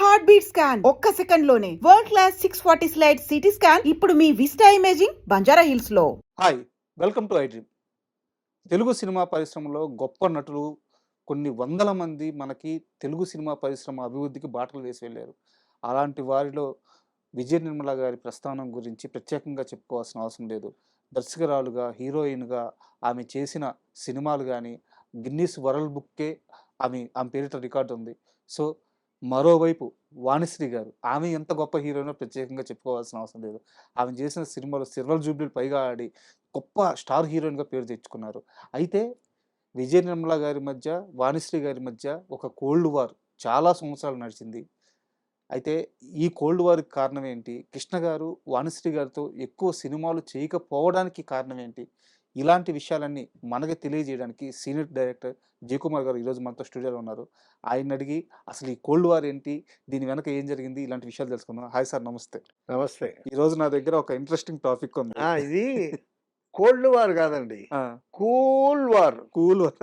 Heart beat scan ఒక్క second లోనే world class 640 slide CT scan ఇప్పుడు మీ విస్టా ఇమేజింగ్ బంజారా హిల్స్ లో. Hi, welcome to I dream. Telugu cinema పరిశ్రమలో గొప్ప నటులు కొన్ని వందల మంది మనకి తెలుగు సినిమా పరిశ్రమ అభివృద్ధికి బాటలు వేసి వెళ్ళారు. అలాంటి వారిలో విజయ నిర్మల గారి ప్రస్థానం గురించి ప్రత్యేకంగా చెప్పుకోవాల్సిన అవసరం లేదు. దర్శకురాలుగా, హీరోయిన్గా ఆమె చేసిన సినిమాలు కానీ గిన్నీస్ వరల్డ్ బుక్కే ఆమె పేరిట రికార్డు ఉంది. సో మరోవైపు వాణిశ్రీ గారు, ఆమె ఎంత గొప్ప హీరోయినో ప్రత్యేకంగా చెప్పుకోవాల్సిన అవసరం లేదు. ఆమె చేసిన సినిమాలు సిల్వర్ జూబ్లీలు పైగా ఆడి గొప్ప స్టార్ హీరోయిన్గా పేరు తెచ్చుకున్నారు. అయితే విజయ నిర్మల గారి మధ్య, వాణిశ్రీ గారి మధ్య ఒక కోల్డ్ వార్ చాలా సంవత్సరాలు నడిచింది. అయితే ఈ కోల్డ్ వార్కి కారణం ఏంటి? కృష్ణ గారు వాణిశ్రీ గారితో ఎక్కువ సినిమాలు చేయకపోవడానికి కారణం ఏంటి? ఇలాంటి విషయాలన్నీ మనకి తెలియజేయడానికి సీనియర్ డైరెక్టర్ జయకుమార్ గారు ఈరోజు మనతో స్టూడియోలో ఉన్నారు. ఆయన అడిగి అసలు ఈ కోల్డ్ వార్ ఏంటి, దీని వెనక ఏం జరిగింది, ఇలాంటి విషయాలు తెలుసుకుందాం. హాయ్ సార్, నమస్తే. నమస్తే. ఈరోజు నా దగ్గర ఒక ఇంట్రెస్టింగ్ టాపిక్ ఉంది. ఇది కోల్డ్ వార్ కాదండి, cool war. Cool war.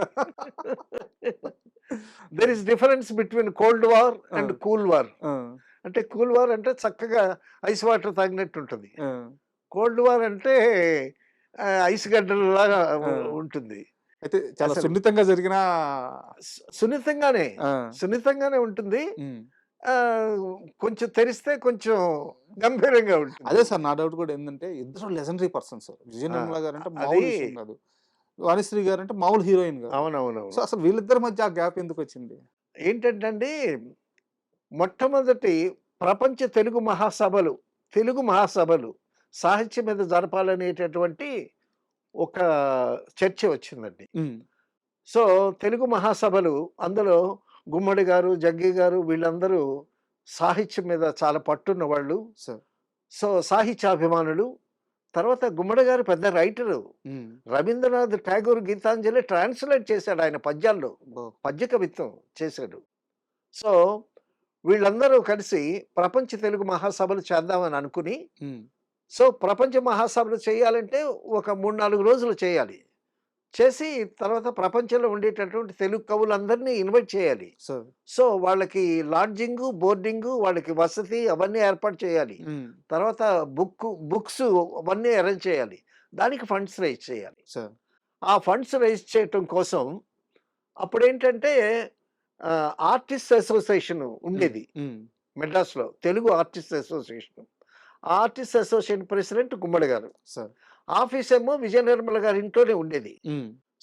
There is difference between cold war and cool war. అంటే కూల్ వార్ అంటే చక్కగా ఐస్ వాటర్ తాగినట్టు ఉంటుంది. కోల్డ్ వార్ అంటే ఐస్ గడ్డలాగా ఉంటుంది. అయితే చాలా సున్నితంగా జరిగిన సున్నితంగానే ఉంటుంది. కొంచెం తెరిస్తే కొంచెం గంభీరంగా ఉంటుంది. అదే సార్, నా డౌట్ కూడా ఏంటంటే ఇద్దరు లెజెండరీ పర్సన్స్. విజయ నిర్మల గారు అంటే మామూలు విషయం కాదు, వాణిశ్రీ గారు అంటే మామూలు హీరోయిన్ గారు. అవునవును. సో అసలు వీళ్ళిద్దరి మధ్య ఆ గ్యాప్ ఎందుకు వచ్చింది? ఏంటంటే మొట్టమొదటి ప్రపంచ తెలుగు మహాసభలు సాహిత్యం మీద జరపాలనేటటువంటి ఒక చర్చ వచ్చిందండి. సో తెలుగు మహాసభలు, అందులో గుమ్మడి గారు, జగ్గి గారు, వీళ్ళందరూ సాహిత్యం మీద చాలా పట్టున్న వాళ్ళు. సో సాహిత్యాభిమానులు. తర్వాత గుమ్మడి గారు పెద్ద రైటరు. రవీంద్రనాథ్ ఠాగూర్ గీతాంజలి ట్రాన్స్లేట్ చేశాడు, ఆయన పద్యాల్లో పద్య కవిత్వం చేశాడు. సో వీళ్ళందరూ కలిసి ప్రపంచ తెలుగు మహాసభలు చేద్దామని అనుకుని, సో ప్రపంచ మహాసభలు చేయాలంటే ఒక 3-4 రోజులు చేయాలి. చేసి తర్వాత ప్రపంచంలో ఉండేటటువంటి తెలుగు కవులందరినీ ఇన్వైట్ చేయాలి. సో వాళ్ళకి లాడ్జింగు, బోర్డింగు, వాళ్ళకి వసతి అవన్నీ ఏర్పాటు చేయాలి. తర్వాత బుక్స్ అవన్నీ అరేంజ్ చేయాలి. దానికి ఫండ్స్ రైజ్ చేయాలి. ఆ ఫండ్స్ రైజ్ చేయటం కోసం అప్పుడేంటంటే ఆర్టిస్ట్ అసోసియేషన్ ఉండేది మెడ్రాస్లో, తెలుగు artist association. Artist association president Gummadi గారు. ఆఫీస్ ఏమో విజయ నిర్మల గారి ఇంట్లోనే ఉండేది.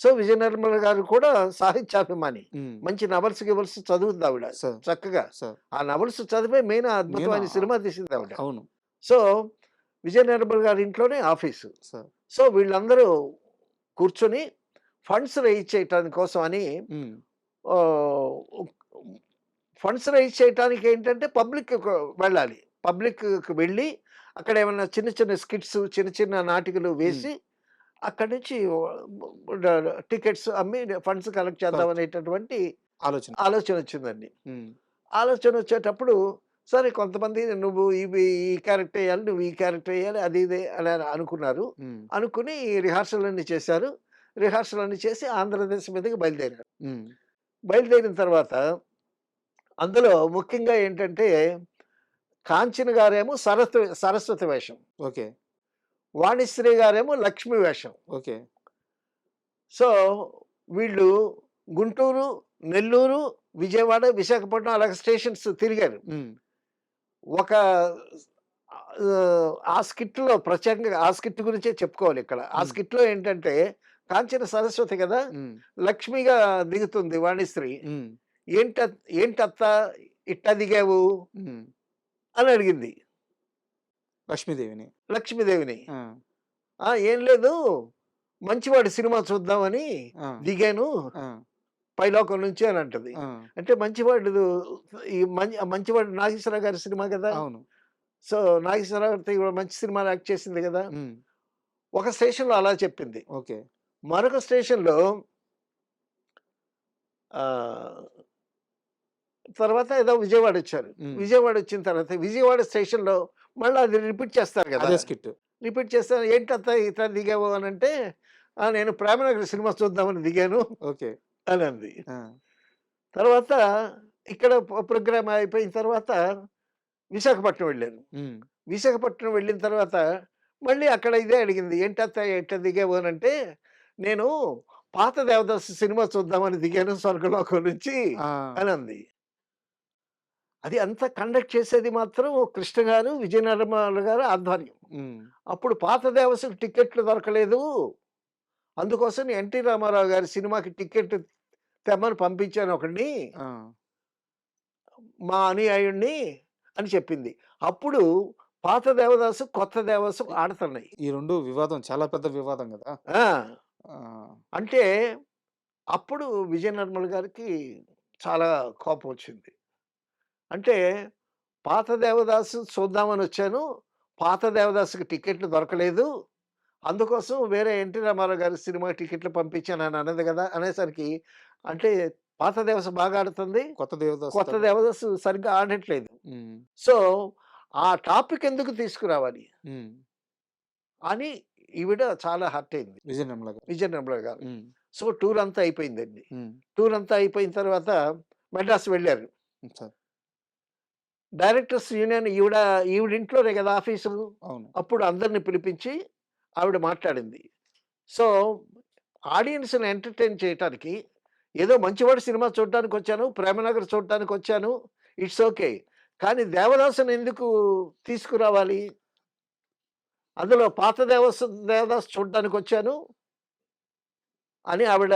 సో విజయ నిర్మల గారు కూడా సాహిత్యాభిమాని, మంచి నవల్స్ గివల్స్ చదువుతుంది ఆవిడ చక్కగా. ఆ నవల్స్ చదివే మెయిన్ అద్భుతమైన సినిమా తీసింది ఆవిడ. అవును. సో విజయ నిర్మల గారి ఇంట్లోనే ఆఫీసు. సో వీళ్ళందరూ కూర్చొని ఫండ్స్ రైజ్ చేయటానికి కోసం అని, ఫండ్స్ రైజ్ చేయటానికి ఏంటంటే పబ్లిక్ వెళ్ళాలి. పబ్లిక్ వెళ్ళి అక్కడ ఏమన్నా చిన్న చిన్న స్కిట్స్, చిన్న చిన్న నాటికలు వేసి అక్కడి నుంచి టికెట్స్ అమ్మి ఫండ్స్ కలెక్ట్ చేద్దాం అనేటటువంటి ఆలోచన వచ్చిందండి. ఆలోచన వచ్చేటప్పుడు సరే కొంతమంది నువ్వు ఈ క్యారెక్టర్ వేయాలి, నువ్వు ఈ క్యారెక్టర్ వేయాలి, అది ఇదే అని అనుకున్నారు. అనుకుని రిహార్సల్ అన్ని చేశారు. రిహార్సల్ అన్ని చేసి ఆంధ్రదేశం మీదకి బయలుదేరారు. బయలుదేరిన తర్వాత అందులో ముఖ్యంగా ఏంటంటే కాంచన గారేమో సరస్వతి వేషం, ఓకే. వాణిశ్రీ గారేమో లక్ష్మి వేషం, ఓకే. సో వీళ్ళు గుంటూరు, నెల్లూరు, విజయవాడ, విశాఖపట్నం అలాగే స్టేషన్స్ తిరిగారు. ఒక ఆ స్కిట్లో ప్రత్యేకంగా ఆ స్కిట్ గురించే చెప్పుకోవాలి ఇక్కడ. ఆ స్కిట్లో ఏంటంటే కాంచన సరస్వతి కదా, లక్ష్మిగా దిగుతుంది వాణిశ్రీ. ఏంటత్త ఇట్ట దిగావు అని అడిగింది లక్ష్మీదేవిని. ఏం లేదు, మంచివాడి సినిమా చూద్దామని దిగాను పైలోకం నుంచి అని అంటది. అంటే మంచివాడు నాగేశ్వరరావు గారి సినిమా కదా. సో నాగేశ్వరరావు గారితో మంచి సినిమాలు యాక్ట్ చేసింది కదా. ఒక స్టేషన్లో అలా చెప్పింది. మరొక స్టేషన్లో తర్వాత ఏదో విజయవాడ వచ్చారు. విజయవాడ వచ్చిన తర్వాత విజయవాడ స్టేషన్లో మళ్ళీ అది రిపీట్ చేస్తారు కదా, రిపీట్ చేస్తారు. ఏంటంత ఇట్లా దిగావు అని అంటే, నేను ప్రేమనగర్ సినిమా చూద్దామని దిగాను అని అంది. తర్వాత ఇక్కడ ప్రోగ్రామ్ అయిపోయిన తర్వాత విశాఖపట్నం వెళ్ళాను. హ్మ్. విశాఖపట్నం వెళ్ళిన తర్వాత మళ్ళీ అక్కడ ఇదే అడిగింది. "ఏంటత్తయ్య ఎట్లా దిగావు" అనంటే, "నేను పాత దేవదాసు సినిమా చూద్దామని దిగాను స్వర్గలోకం నుంచి" ఆ! అనంది. అది అంతా కండక్ట్ చేసేది మాత్రం కృష్ణ గారు, విజయ నిర్మల గారు ఆధ్వర్యం. హ్మ్. అప్పుడు పాత దేవసుకు టికెట్లు దొరకలేదు. అందుకోసం ఎన్టీ రామారావు గారి సినిమాకి టికెట్ తెమ్మని పంపించాను ఒకడిని, ఆ! మా అనుయాయుడిని అని చెప్పింది. అప్పుడు పాత దేవదాసు, కొత్త దేవదాసు ఆడుతున్నాయి. ఈ 2 వివాదం చాలా పెద్ద వివాదం గదా! ఆ! ఆ! అంటే అప్పుడు విజయ నిర్మల గారికి చాలా కోపం వచ్చింది. అంటే పాత దేవదాసు చూద్దామని వచ్చాను. పాత దేవదాసుకి టికెట్లు దొరకలేదు. అందుకోసం వేరే ఎన్టీ రామారావు గారి సినిమా టికెట్లు పంపించానని అన్నది గదా! అనేసరికి అంటే పాత దేవదాసు బాగా ఆడుతుంది. కొత్త దేవదాసు కొత్త దేవదాసు సరిగ్గా ఆడట్లేదు. హ్మ్. సో, ఆ టాపిక్ ఎందుకు తీసుకురావాలి హ్మ్. అని ఈవిడ చాలా హర్ట్ అయింది. విజయ నిర్మల గారు. విజయ నిర్మల గారు. హ్మ్. సో, టూర్ అంతా అయిపోయిందండి. హ్మ్. టూర్ అంతా అయిపోయిన తర్వాత మద్రాసు వెళ్లారు. సార్. డైరెక్టర్స్ యూనియన్ ఈవిడ ఇంట్లోనే కదా ఆఫీసు. అవును. అప్పుడు అందరిని పిలిపించి ఆవిడ మాట్లాడింది. సో, ఆడియన్స్‌ని ఎంటర్‌టైన్ చేయటానికి ఏదో మంచివాడు సినిమా చూడటానికొచ్చాను, 'ప్రేమనగర్' చూడటానికొచ్చాను. It's okay. కానీ 'దేవదాసు'ని ఎందుకు తీసుకురావాలి? అందులో పాత దేవదాసు చూడటానికొచ్చాను అని ఆవిడ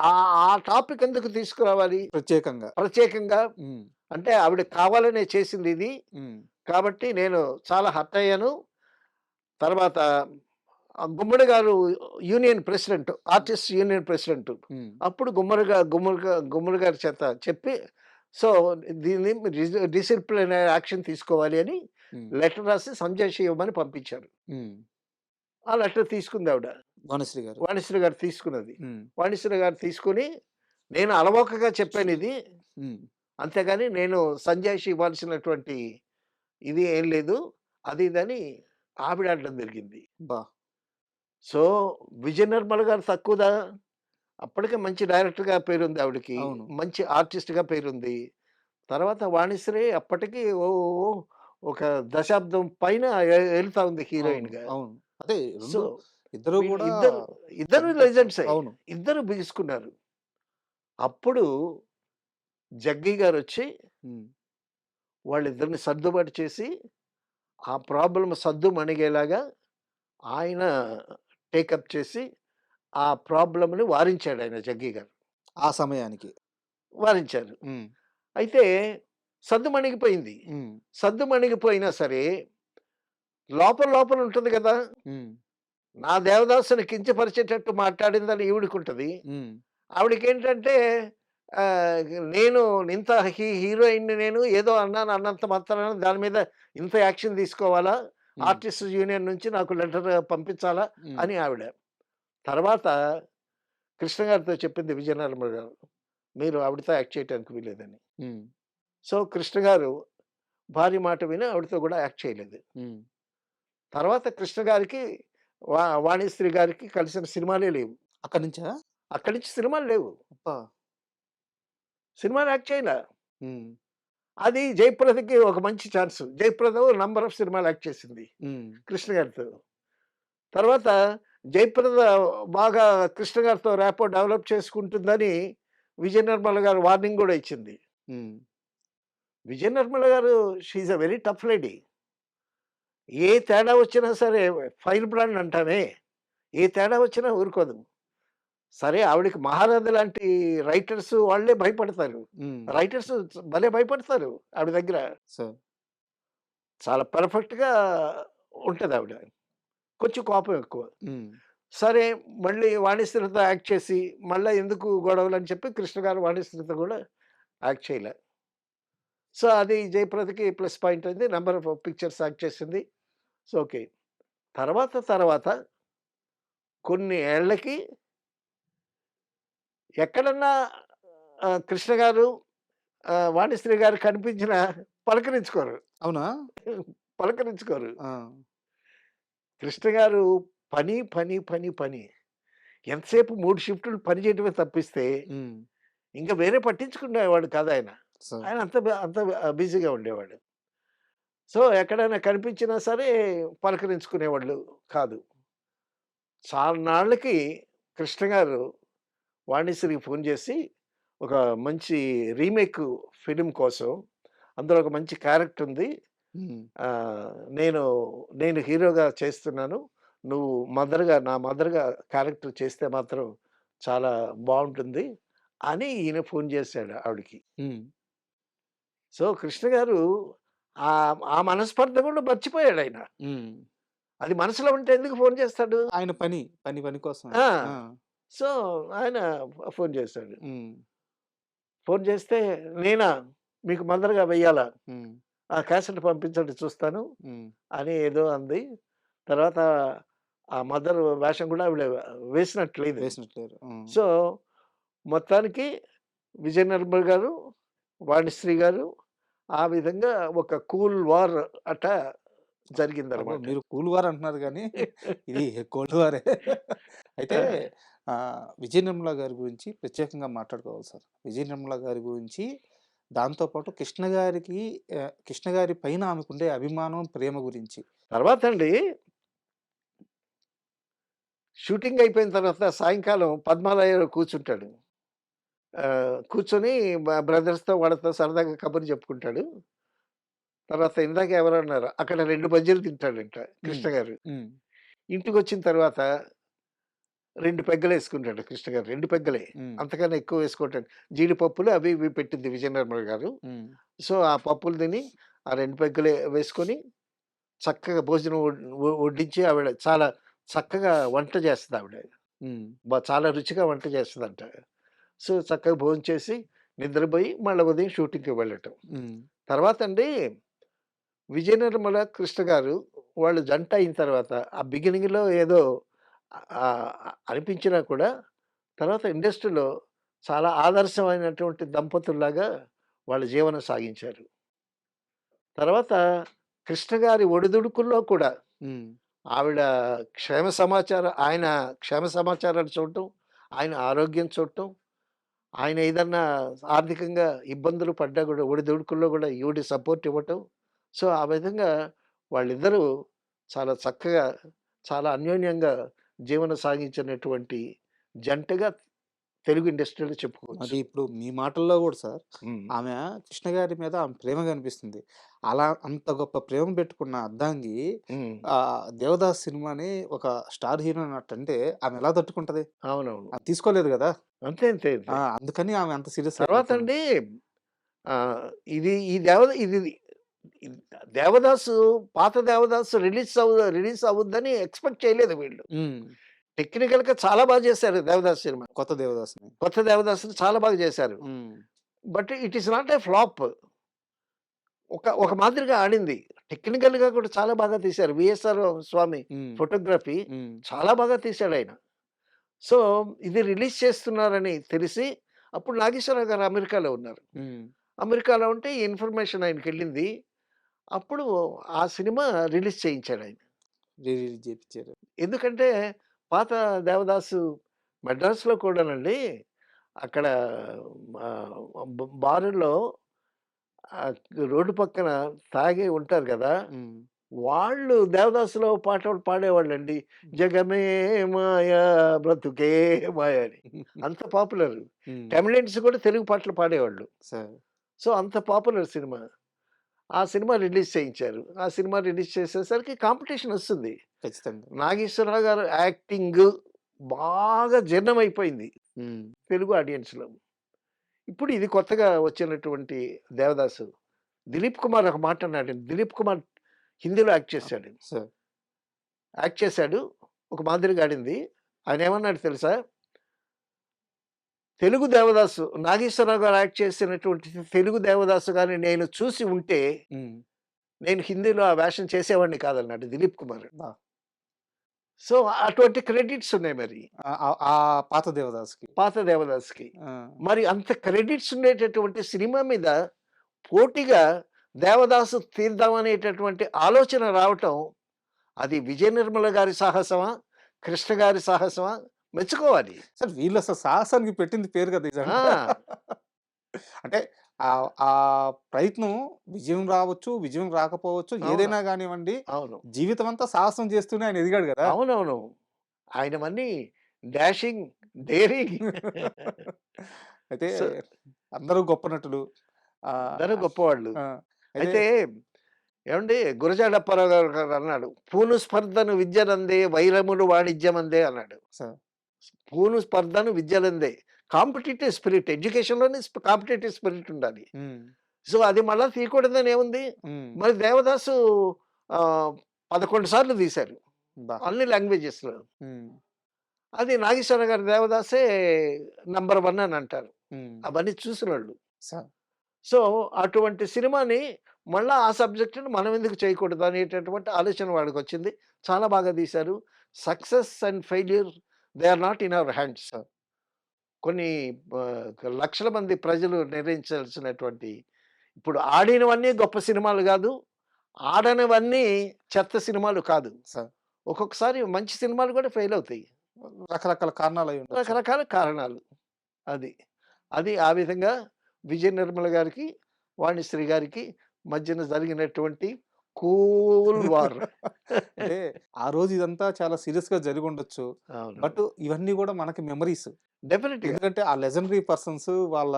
ఆ ఆ టాపిక్ ఎందుకు తీసుకురావాలి? ప్రత్యేకంగా. ప్రత్యేకంగా హ్మ్. అంటే ఆవిడ కావాలనే చేసిందిది. హ్మ్. కాబట్టి నేను చాలా హర్ట్ అయ్యాను. తర్వాత గుమ్మడి గారు union president, artist union president. హ్మ్. అప్పుడు గుమ్మడి గారి చేత చెప్పి, సో, దీన్ని డిసిప్లినరీ యాక్షన్ తీసుకోవాలి అని హ్మ్. లెటర్ రాసి సంజయ్ ఇవ్వమని పంపించారు. హ్మ్. ఆ లెటర్ తీసుకుంది ఆవిడ. వాణిశ్రీ గారు. వాణిశ్రీ గారు తీసుకున్నది. హ్మ్. వాణిశ్రీ గారు తీసుకొని, నేను అలవోకగా చెప్పానిది. హ్మ్. అంతేగాని నేను సంజయ్‌షి ఇవ్వాల్సినటువంటి ఇది ఏం లేదు. అది ఇదని ఆవిడ అనడం జరిగింది. అబ్బా! సో, విజయ నిర్మల గారు తక్కువదా? అప్పటికే మంచి డైరెక్టర్‌గా పేరుంది ఆవిడకి. అవును. మంచి ఆర్టిస్ట్‌గా పేరుంది. తర్వాత వాణిశ్రీ అప్పటికి ఓ ఓ ఒక దశాబ్దం పైన ఎళ్తా ఉంది అవును. హీరోయిన్‌గా. అవును. అదే సో, 2 ఇద్దరు వీళ్ళు గూడా ఇద్దరు పెద్ద లెజెండ్సే. అవును. ఇద్దరు బిగుసుకున్నారు. అప్పుడు జగ్గీ గారొచ్చి హ్మ్. వాళ్ళిద్దరిని సర్దుబాటు చేసి, ఆ ప్రాబ్లమ్ సద్దుమణిగేలాగా ఆయన టేకప్ చేసి, ఆ ప్రాబ్లమ్‌ని వారించాడాయన జగ్గీ గారు. ఆ సమయానికి. వారించారు. హ్మ్. అయితే సద్దుమణిగిపోయింది. హ్మ్. సద్దుమణిగిపోయినా సరే, లోపల లోపల ఉంటుంది గదా! హ్మ్. నా దేవదాసుని కించపరిచేటట్టు మాట్లాడిందని ఈవిడకుంటది. హ్మ్. ఆవిడకేంటంటే ఆహ్, నేను ఇంత హీరోయిన్‌ని నేను ఏదో అన్నాను అన్నంత మాత్రాన దాని మీద ఇంత యాక్షన్ తీసుకోవాలా? హ్మ్. ఆర్టిస్ట్ యూనియన్ నుంచి నాకు లెటర్ పంపించాలా? హ్మ్. అని ఆవిడ. తర్వాత కృష్ణ గారితో చెప్పింది విజయనిర్మల గారు. మీరు ఆవిడతో యాక్ట్ చేయటానికి వీల్లేదని. హ్మ్. సో, కృష్ణ గారు భార్య మాట విని ఆవిడతో గూడా యాక్ట్ చేయలేదు. హ్మ్. తర్వాత కృష్ణ గారికి వాణిశ్రీ గారికి కలిసిన సినిమాలే లేవు. అక్కడి నుంచా? అక్కడి నుంచి సినిమాలు లేవు. అబ్బా! సినిమాలు యాక్ట్ చేయలా. హ్మ్. అది జయప్రదకి ఒక మంచి ఛాన్స్. జయప్రద నంబర్ ఆఫ్ సినిమాలు యాక్ట్ చేసింది హ్మ్. కృష్ణ గారితో. తర్వాత జయప్రద బాగా కృష్ణ గారితో ర్యాపో డెవలప్ చేసుకుంటుందని విజయ నిర్మల గారు వార్నింగ్ గూడా ఇచ్చింది. హ్మ్. విజయ నిర్మల గారు she is a very tough lady. ఏ తేడా వచ్చినా సరే ఫైర్ బ్రాండ్ అంటామే. ఏ తేడా వచ్చినా ఊరుకోదు. సరే ఆవిడకి మహానది లాంటి రైటర్స్ వాళ్ళే భయపడతారు. హ్మ్. రైటర్స్ భలే భయపడతారు ఆవిడ దగ్గర. సార్. చాలా పర్ఫెక్ట్‌గా ఉంటదావిడ. కొంచెం కోపం ఎక్కువ. హ్మ్. సరే మళ్ళీ వాణిశ్రీతో యాక్ట్ చేసి, మళ్ళా ఎందుకు గొడవలని చెప్పి కృష్ణ గారు వాణిశ్రీతో గూడా యాక్ట్ చేయలే. సో, అది జయప్రదకి ప్లస్ పాయింట్ అయింది. నంబర్ ఆఫ్ పిక్చర్స్ యాక్ట్ చేసింది. So, okay. తర్వాత కొన్ని ఏళ్ళకి ఎక్కడన్నా కృష్ణ గారు, వాణిశ్రీ గారు కనిపించినా పలకరించుకోరు. అవునా? పలకరించుకోరు. ఆ! కృష్ణ గారు పని. ఎంతసేపు 3 షిఫ్టులు పని చేయడమే తప్పిస్తే, హ్మ్. ఇంకా వేరే పట్టించుకునేవాడు కాదు ఆయన. సార్. ఆయన అంత బిజీగా ఉండేవాడు. సో, ఎక్కడైనా కనిపించినా సరే పలకరించుకునేవాళ్ళు కాదు. చాలా నాళ్ళకి కృష్ణ గారు వాణిశ్రీకి ఫోన్ చేసి, ఒక మంచి రీమేక్ ఫిల్మ్ కోసం, అందులో ఒక మంచి క్యారెక్టర్ ఉంది. హ్మ్. నేను నేను హీరోగా చేస్తున్నాను. నువ్వు నా మదర్‌గా క్యారెక్టర్ చేస్తే మాత్రం చాలా బావుంటుంది అని ఈయన ఫోన్ చేశాడు ఆవిడకి. హ్మ్. సో, కృష్ణ గారు ఆ మనస్పర్ధ కూడా మర్చిపోయాడాయన. హ్మ్. అది మనసులో ఉంటే ఎందుకు ఫోన్ చేస్తాడు? ఆయన పని కోసం. ఆ! ఆ! సో, ఆయన ఫోన్ చేశాడు. హ్మ్. ఫోన్ చేస్తే, "నేనా? మీకు మదర్‌గా వెయ్యాలా? హ్మ్. ఆ క్యాసెట్ పంపించండి చూస్తాను" హ్మ్. అని ఏదో అంది. తర్వాత ఆ మదర్ వేషం కూడా ఆవిడ వేసినట్లేదు. వేసినట్లేరు. హ్మ్. సో, మొత్తానికి విజయ నిర్మల్ గారు, వాణిశ్రీ గారు ఆ విధంగా ఒక కూల్ వార్ అట అబ్బో! జరిగిందనమాట. మీరు కూల్ వార్ అంటున్నారు గానీ, ఇది కోల్డ్ వారే. అయితే ఆ! విజయ నిర్మల గారి గురించి ప్రత్యేకంగా మాట్లాడుకోవాలి సార్. విజయ నిర్మల గారి గురించి, దాంతో పాటు కృష్ణ గారి పైన ఆమెకుండే అభిమానం, ప్రేమ గురించి. తర్వాతండి షూటింగ్ అయిపోయిన తర్వాత సాయంకాలం పద్మాలయలో కూర్చుంటాడు. కూర్చొని బ్రదర్స్‌తో వాళ్ళతో సరదాగా కబుర్లు చెప్పుకుంటాడు. తర్వాత ఇందాక ఎవరో అన్నారు. అక్కడ 2 బజ్జీలు తింటాడంట హ్మ్. కృష్ణ గారు. హ్మ్. ఇంటికొచ్చిన తర్వాత 2 పెగ్గలేసుకుంటాడు కృష్ణ గారు. 2 పెగ్గలే. హ్మ్. అంతకన్నా ఎక్కువ వేసుకోవటం జీడిపప్పులు అవి ఇవి పెట్టింది విజయ నిర్మల గారు. హ్మ్. సో, ఆ పప్పులు తిని ఆ 2 పెగ్గలే వేసుకొని చక్కగా భోజనం వడ్డించి ఆవిడ చాలా చక్కగా వంట చేస్తదావిడ. హ్మ్. చాలా రుచిగా వంట చేస్తదంట. సో, చక్కగా భోంచేసి నిద్రపోయి మళ్ళా ఉదయం షూటింగ్‌కి వెళ్ళటం. హ్మ్. తర్వాతండి విజయ నిర్మల, కృష్ణ గారు వాళ్ళు జంట అయిన తర్వాత ఆ బిగినింగ్‌లో ఏదో అనిపించినా కూడా తర్వాత ఇండస్ట్రీలో చాలా ఆదర్శమైనటువంటి దంపతుల్లాగా వాళ్ళ జీవనం సాగించారు. తర్వాత కృష్ణ గారి ఒడిదుడుకుల్లో కూడా హ్మ్. ఆవిడ ఆయన క్షేమ సమాచారాలు చూడటం, ఆయన ఆరోగ్యం చూడటం, ఆయన ఏదన్నా ఆర్థికంగా ఇబ్బందులు పడ్డా గూడా ఒడిదుడుకుల్లో గూడా ఈవిడ సపోర్ట్ ఇవ్వటం. సో, ఆ విధంగా వాళ్ళిద్దరూ చాలా చక్కగా, చాలా అన్యోన్యంగా జీవనం సాగించినటువంటి జంటగా తెలుగు ఇండస్ట్రీలో చెప్పుకోవచ్చు. అది ఇప్పుడు మీ మాటల్లో గూడా సార్, హ్మ్. ఆమె కృష్ణ గారి మీద ఆమె ప్రేమ కనిపిస్తుంది. అలా అంత గొప్ప ప్రేమ పెట్టుకున్న అర్ధాంగి హ్మ్. 'దేవదాస్' సినిమాని ఒక స్టార్ హీరోయిన్ అట్టంటే ఆమె ఎలా తట్టుకుంటది? అవునవును. ఆమె తీసుకోలేదు గదా! అంతే. అందుకని ఆమె అంత సీరియస్‌గా తీసుకుంది. తర్వాతండి ఇది ఈ ఇది ఇది 'దేవదాసు' పాత 'దేవదాసు' రిలీజ్ అవ్వుద్దని ఎక్స్‌పెక్ట్ చేయలేదు వీళ్ళు. హ్మ్. టెక్నికల్‌గా చాలా బాగా చేశారు 'దేవదాసు' సినిమా. కొత్త 'దేవదాస్‌ని'. కొత్త 'దేవదాసుని' చాలా బాగా చేశారు. హ్మ్. But it is not a flop. ఒక మాదిరిగా ఆడింది. టెక్నికల్‌గా కూడా చాలా బాగా తీశారు. 'వీఎస్ఆర్ స్వామి' హ్మ్. ఫోటోగ్రఫీ హ్మ్. చాలా బాగా తీశాడాయన. సో, ఇది రిలీజ్ చేస్తున్నారని తెలిసి అప్పుడు నాగేశ్వరరావు గారు అమెరికాలో ఉన్నారు. హ్మ్. అమెరికాలో ఉంటే ఈ ఇన్ఫర్మేషన్ ఆయనకెళ్ళింది. అప్పుడు ఆ సినిమా రిలీజ్ చేయించాడాయన. రిలీజ్ చేపిచ్చారు. ఎందుకంటే పాత 'దేవదాసు' మద్రాసులో కూడానండి అక్కడ బారుల్లో రోడ్డు పక్కన తాగి ఉంటారు గదా! హ్మ్. వాళ్ళు 'దేవదాసులో' పాటలు పాడేవాళ్ళండి. 'జగమే మాయ బ్రతుకే మాయ' అని. అంత పాపులర్. హ్మ్. తమిళియన్స్ కూడా తెలుగు పాటలు పాడేవాళ్ళు. సరే. సో, అంత పాపులర్ సినిమా. ఆ సినిమా రిలీజ్ చేయించారు. ఆ సినిమా రిలీజ్ చేసేసరికి కాంపిటీషన్ ఒస్తుంది. ఖచ్చితంగా. నాగేశ్వరరావు గారు యాక్టింగు బాగా జీర్ణమైపోయింది హ్మ్. తెలుగు ఆడియన్స్‌లో. ఇప్పుడు ఇది కొత్తగా వచ్చినటువంటి 'దేవదాసు.' దిలీప్ కుమార్ ఒక మాట అన్నాడు. దిలీప్ కుమార్ హిందీలో యాక్ట్ ఆ! చేశాడు. సరే. యాక్ట్ చేశాడు. ఒక మాదిరిగా ఆడింది. ఆయనేమన్నాడో తెలుసా? తెలుగు 'దేవదాసు' నాగేశ్వరరావు గారు యాక్ట్ చేసినటువంటి తెలుగు 'దేవదాసు' గాని నేను చూసి ఉంటే, హ్మ్. నేను హిందీలో ఆ వేషం చేసేవాడిని కాదన్నాడు దిలీప్ కుమార్. బా సో, అటువంటి క్రెడిట్స్ ఉన్నాయి మరి. ఆ పాత 'దేవదాస్‌కి'. పాత 'దేవదాసు'కి. ఆ! మరి అంత క్రెడిట్స్ ఉండేటటువంటి సినిమా మీద పోటీగా 'దేవదాసు' తీద్దామనేటటువంటి ఆలోచన రావటం, అది విజయ నిర్మల గారి సాహసమా? కృష్ణ గారి సాహసమా? మెచ్చుకోవాలి. సార్ వీళ్ళు అసలు సాహసానికి పెట్టింది పేరు కదా నిజంగా. అంటే ఆ ప్రయత్నం విజయం రావచ్చు, విజయం రాకపోవచ్చు, అవును. ఏదైనా కానివ్వండి, అవును. జీవితం అంతా సాహసం చేస్తూనే ఆయన ఎదిగాడు కదా. అవునవును. ఆయనవన్నీ డాషింగ్, డేరింగ్. అయితే సో అందరూ గొప్ప నటులు. అందరూ ఆహ్, గొప్పవాళ్ళు. ఆ! అయితే అయితే ఏవండీ గురజాడ అప్పారావు గారు అన్నాడు, "పూను స్పర్ధను విద్యనందే వైరములు వాణిజ్యమందే" అన్నాడు. సార్ పూను స్పర్ధను విద్యలందే. కాంపిటీటివ్ స్పిరిట్ ఎడ్యుకేషన్‌లోనే కాంపిటీటివ్ స్పిరిట్ ఉండాలి. హ్మ్. సో, అది మళ్ళా తీయకూడదని ఏముంది? హ్మ్. మరి 'దేవదాసు' 11 సార్లు తీశారు. అబ్బా! అన్ని లాంగ్వేజెస్‌లో. హ్మ్. అది నాగేశ్వరరావు గారి 'దేవదాసే' నంబర్ 1 అని అంటారు. హ్మ్. అవన్నీ చూసినోళ్ళు. సార్ సో, అటువంటి సినిమాని మళ్ళా ఆ సబ్జెక్ట్‌ని మనం ఎందుకు చేయకూడదు అనేటటువంటి ఆలోచన వాడికొచ్చింది. చాలా బాగా తీశారు. Success and failure they are not in our hands. కొన్ని లక్షల మంది ప్రజలు నిర్ణయించాల్సినటువంటి ఇప్పుడు ఆడినవన్నీ గొప్ప సినిమాలు గాదు. ఆడనివన్నీ చెత్త సినిమాలు కాదు. సార్ ఒక్కొక్కసారి మంచి సినిమాలు కూడా ఫెయిల్ అవుతాయి. రకరకాల కారణాలు అయి ఉండొచ్చు. రకరకాల కారణాలు. అది. అది ఆ విధంగా విజయ నిర్మల గారికి, వాణిశ్రీ గారికి మధ్యన జరిగినటువంటి కూల్ వార్. అంటే ఆ రోజు ఇదంతా చాలా సీరియస్‌గా జరిగుండొచ్చు. అవును. బట్ ఇవన్నీ గూడా మనకి మెమోరీస్. డెఫినిట్‌గా. ఎందుకంటే ఆ లెజెండరీ పర్సన్స్ వాళ్ళ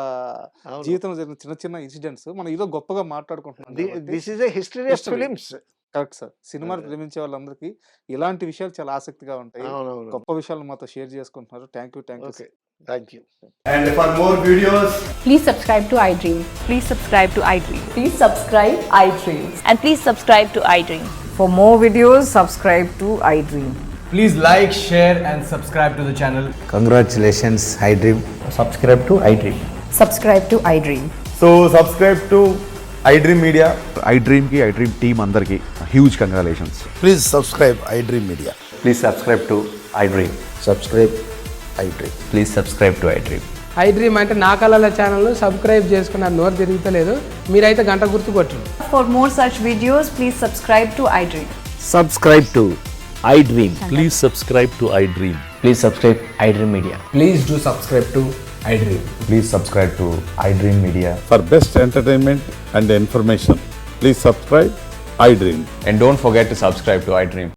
అవును. జీవితంలో జరిగిన చిన్న చిన్న ఇన్సిడెంట్స్ మనం ఏదో గొప్పగా మాట్లాడుకుంటున్నాం కాబట్టి this is a history of history. Films. Correct sir. సినిమాలు ప్రేమించే వాళ్ళందరికీ ఇలాంటి విషయాలు చాలా ఆసక్తిగా ఉంటాయి. అవునవును. గొప్ప విషయాలు మాతో షేర్ చేసుకుంటున్నారు. Thank you okay. Sir. Thank you. And for more videos, Please subscribe to iDream. Please subscribe to iDream. Please subscribe iDream. And please subscribe to iDream. For more videos, subscribe to iDream. please like, share, and subscribe to the channel. Congratulations, iDream. Subscribe to iDream. Subscribe to iDream. So subscribe to iDream Media. iDream team andarki huge congratulations. Please subscribe iDream Media. Please subscribe to iDream. Subscribe iDream. Please subscribe to iDream. iDream అంటే నా కళల ఛానల్ను subscribe చేసుకున్న నోరు తిరుగుతలేదు, మీరైతే గంట గుర్తు కొట్టండి. For more such videos, please subscribe to iDream. Subscribe to iDream. Please subscribe to iDream. Please subscribe iDream Media. Please do subscribe to iDream. Please subscribe to iDream Media. For best entertainment and information, please subscribe iDream. And don't forget to subscribe to iDream.